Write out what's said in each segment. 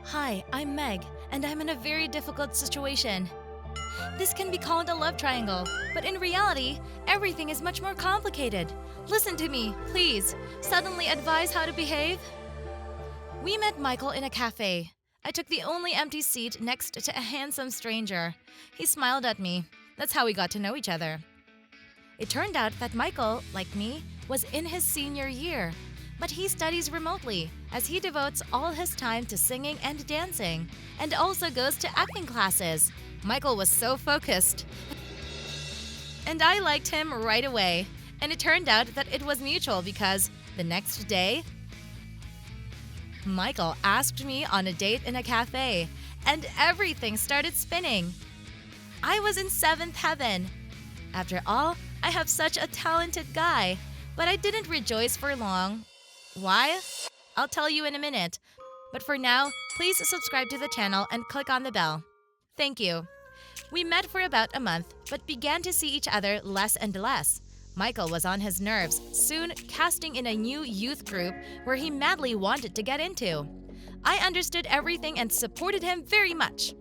Hi, I'm Meg, and I'm in a very difficult situation. This can be called a love triangle, but in reality, everything is much more complicated. Listen to me, please. Suddenly advise how to behave. We met Michael in a cafe. I took the only empty seat next to a handsome stranger. He smiled at me. That's how we got to know each other. It turned out that Michael, like me, was in his senior year. But he studies remotely, as he devotes all his time to singing and dancing, and also goes to acting classes. Michael was so focused. And I liked him right away. And it turned out that it was mutual because the next day, Michael asked me on a date in a cafe, and everything started spinning. I was in seventh heaven. After all, I have such a talented guy, but I didn't rejoice for long. Why? I'll tell you in a minute. But for now, please subscribe to the channel and click on the bell. Thank you. We met for about a month, but began to see each other less and less. Michael was on his nerves, soon casting in a new youth group where he madly wanted to get into. I understood everything and supported him very much.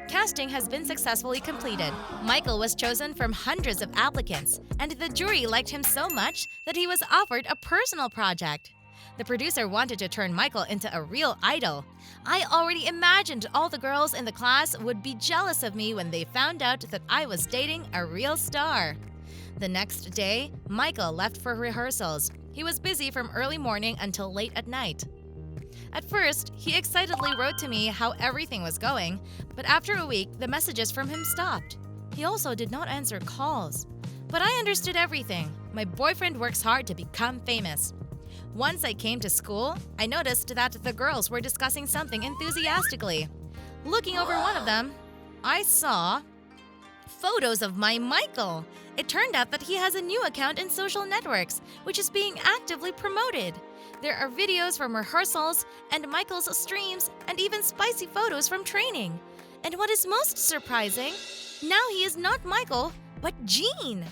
Casting has been successfully completed. Michael was chosen from hundreds of applicants, and the jury liked him so much that he was offered a personal project. The producer wanted to turn Michael into a real idol. I already imagined all the girls in the class would be jealous of me when they found out that I was dating a real star. The next day, Michael left for rehearsals. He was busy from early morning until late at night. At first, he excitedly wrote to me how everything was going, but after a week, the messages from him stopped. He also did not answer calls. But I understood everything. My boyfriend works hard to become famous. Once I came to school, I noticed that the girls were discussing something enthusiastically. Looking over one of them, I saw photos of my Michael. It turned out that he has a new account in social networks, which is being actively promoted. There are videos from rehearsals and Michael's streams and even spicy photos from training. And what is most surprising, now he is not Michael, but Jean.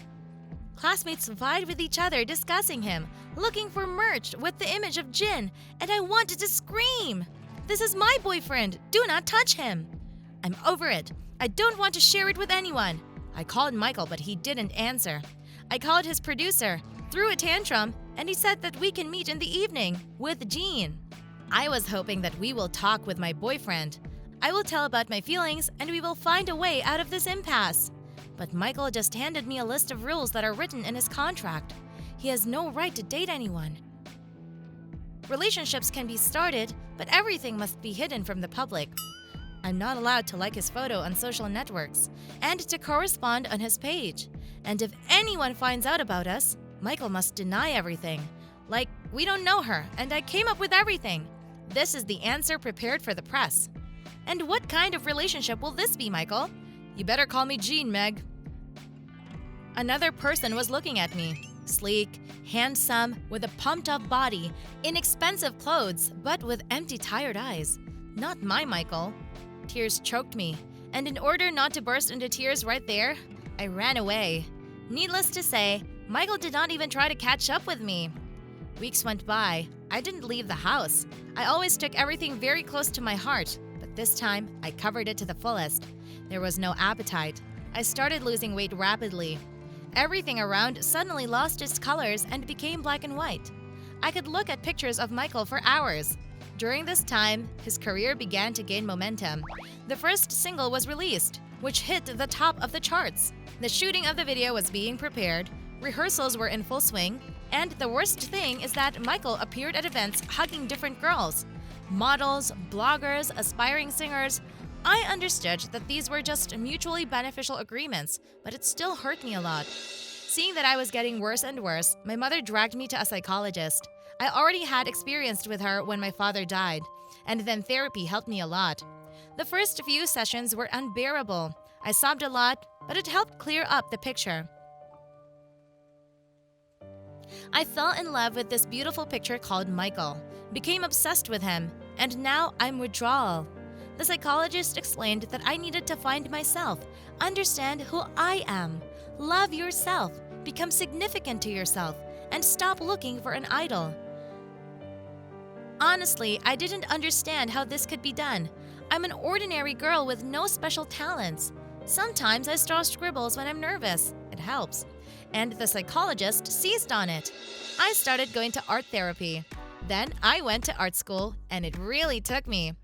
Classmates vied with each other discussing him, looking for merch with the image of Jin, and I wanted to scream. This is my boyfriend. Do not touch him. I'm over it. I don't want to share it with anyone. I called Michael, but he didn't answer. I called his producer, threw a tantrum, and he said that we can meet in the evening with Jean. I was hoping that we will talk with my boyfriend. I will tell about my feelings and we will find a way out of this impasse. But Michael just handed me a list of rules that are written in his contract. He has no right to date anyone. Relationships can be started, but everything must be hidden from the public. I'm not allowed to like his photo on social networks and to correspond on his page. And if anyone finds out about us, Michael must deny everything. Like, we don't know her and I came up with everything. This is the answer prepared for the press. And what kind of relationship will this be, Michael? You better call me Jean, Meg. Another person was looking at me. Sleek, handsome, with a pumped-up body, inexpensive clothes, but with empty, tired eyes. Not my Michael. Tears choked me, and in order not to burst into tears right there, I ran away. Needless to say, Michael did not even try to catch up with me. Weeks went by. I didn't leave the house. I always took everything very close to my heart, but this time, I covered it to the fullest. There was no appetite. I started losing weight rapidly. Everything around suddenly lost its colors and became black and white. I could look at pictures of Michael for hours. During this time, his career began to gain momentum. The first single was released, which hit the top of the charts. The shooting of the video was being prepared, rehearsals were in full swing, and the worst thing is that Michael appeared at events hugging different girls. Models, bloggers, aspiring singers. I understood that these were just mutually beneficial agreements, but it still hurt me a lot. Seeing that I was getting worse and worse, my mother dragged me to a psychologist. I already had experienced with her when my father died, and then therapy helped me a lot. The first few sessions were unbearable. I sobbed a lot, but it helped clear up the picture. I fell in love with this beautiful picture called Michael, became obsessed with him, and now I'm withdrawal. The psychologist explained that I needed to find myself, understand who I am, love yourself, become significant to yourself, and stop looking for an idol. Honestly, I didn't understand how this could be done. I'm an ordinary girl with no special talents. Sometimes I draw scribbles when I'm nervous. It helps. And the psychologist seized on it. I started going to art therapy. Then I went to art school, and it really took me.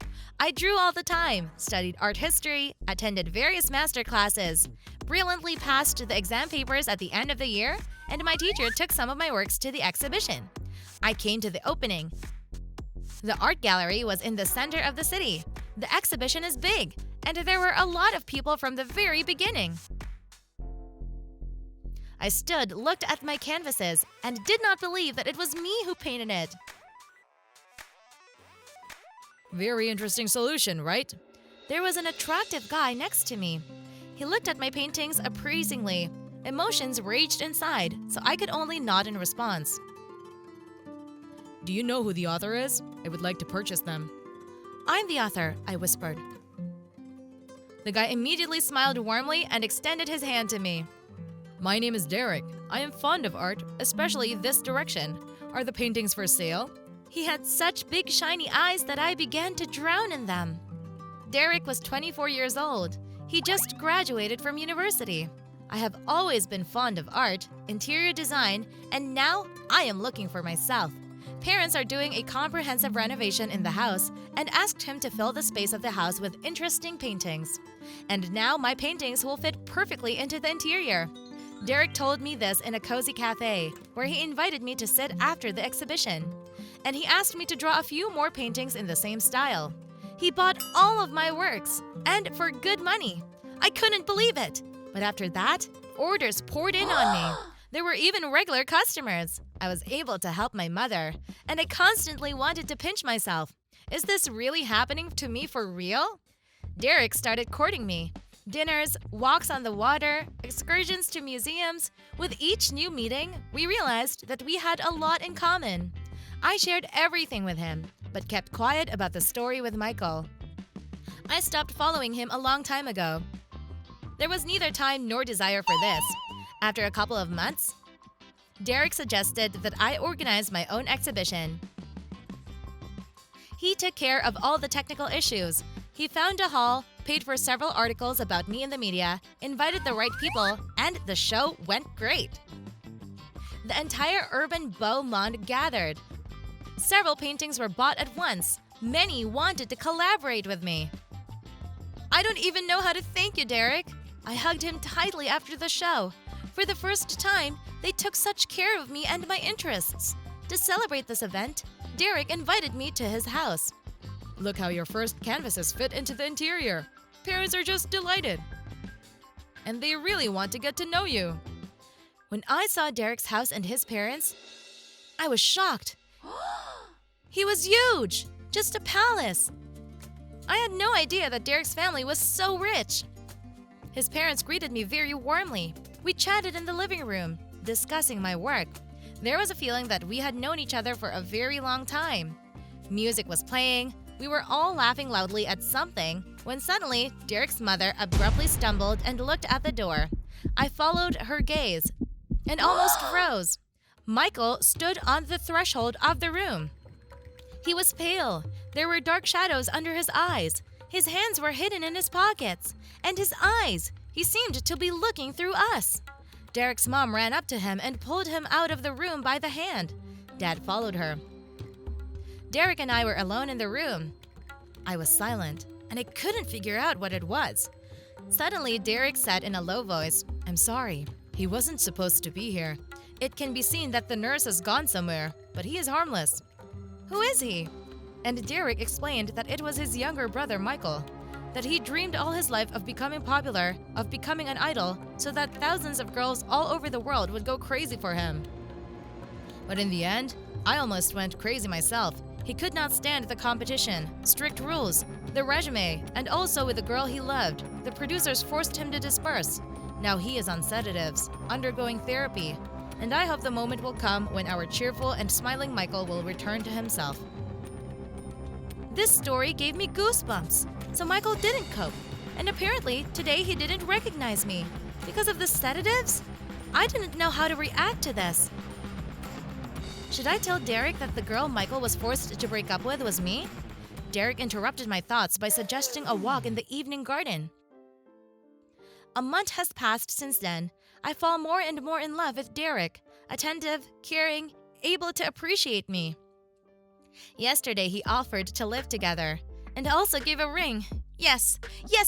I drew all the time, studied art history, attended various master classes, brilliantly passed the exam papers at the end of the year, and my teacher took some of my works to the exhibition. I came to the opening. The art gallery was in the center of the city. The exhibition is big, and there were a lot of people from the very beginning. I stood, looked at my canvases, and did not believe that it was me who painted it. Very interesting solution, right? There was an attractive guy next to me. He looked at my paintings appraisingly. Emotions raged inside, so I could only nod in response. Do you know who the author is? I would like to purchase them. I'm the author, I whispered. The guy immediately smiled warmly and extended his hand to me. My name is Derek. I am fond of art, especially this direction. Are the paintings for sale? He had such big shiny eyes that I began to drown in them. Derek was 24 years old. He just graduated from university. I have always been fond of art, interior design, and now I am looking for myself. Parents are doing a comprehensive renovation in the house and asked him to fill the space of the house with interesting paintings. And now my paintings will fit perfectly into the interior. Derek told me this in a cozy cafe, where he invited me to sit after the exhibition. And he asked me to draw a few more paintings in the same style. He bought all of my works, and for good money. I couldn't believe it. But after that, orders poured in on me. There were even regular customers. I was able to help my mother, and I constantly wanted to pinch myself. Is this really happening to me for real? Derek started courting me. Dinners, walks on the water, excursions to museums. With each new meeting, we realized that we had a lot in common. I shared everything with him, but kept quiet about the story with Michael. I stopped following him a long time ago. There was neither time nor desire for this. After a couple of months, Derek suggested that I organize my own exhibition. He took care of all the technical issues. He found a hall, paid for several articles about me in the media, invited the right people, and the show went great. The entire urban beau monde gathered. Several paintings were bought at once. Many wanted to collaborate with me. I don't even know how to thank you, Derek. I hugged him tightly after the show. For the first time, they took such care of me and my interests. To celebrate this event, Derek invited me to his house. Look how your first canvases fit into the interior. Parents are just delighted. And they really want to get to know you. When I saw Derek's house and his parents, I was shocked. He was huge, just a palace. I had no idea that Derek's family was so rich. His parents greeted me very warmly. We chatted in the living room, discussing my work. There was a feeling that we had known each other for a very long time. Music was playing. We were all laughing loudly at something when suddenly Derek's mother abruptly stumbled and looked at the door. I followed her gaze and almost froze. Michael stood on the threshold of the room. He was pale. There were dark shadows under his eyes. His hands were hidden in his pockets. And his eyes, he seemed to be looking through us. Derek's mom ran up to him and pulled him out of the room by the hand. Dad followed her. Derek and I were alone in the room. I was silent, and I couldn't figure out what it was. Suddenly, Derek said in a low voice, "I'm sorry. He wasn't supposed to be here. It can be seen that the nurse has gone somewhere, but he is harmless." "Who is he?" And Derek explained that it was his younger brother, Michael. That he dreamed all his life of becoming popular, of becoming an idol, so that thousands of girls all over the world would go crazy for him. But in the end, I almost went crazy myself. He could not stand the competition, strict rules, the resume, and also with the girl he loved. The producers forced him to disperse. Now he is on sedatives, undergoing therapy, and I hope the moment will come when our cheerful and smiling Michael will return to himself. This story gave me goosebumps. So Michael didn't cope, and apparently today he didn't recognize me. Because of the sedatives? I didn't know how to react to this. Should I tell Derek that the girl Michael was forced to break up with was me? Derek interrupted my thoughts by suggesting a walk in the evening garden. A month has passed since then. I fall more and more in love with Derek, attentive, caring, able to appreciate me. Yesterday, he offered to live together and also gave a ring. Yes,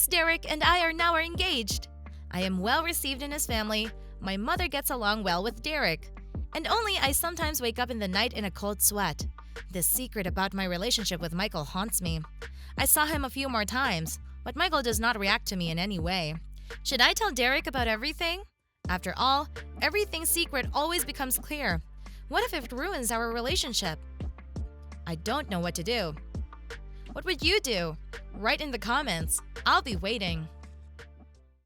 Derek and I are now engaged. I am well received in his family. My mother gets along well with Derek. And only I sometimes wake up in the night in a cold sweat. The secret about my relationship with Michael haunts me. I saw him a few more times, but Michael does not react to me in any way. Should I tell Derek about everything? After all, everything's secret always becomes clear. What if it ruins our relationship? I don't know what to do. What would you do? Write in the comments. I'll be waiting.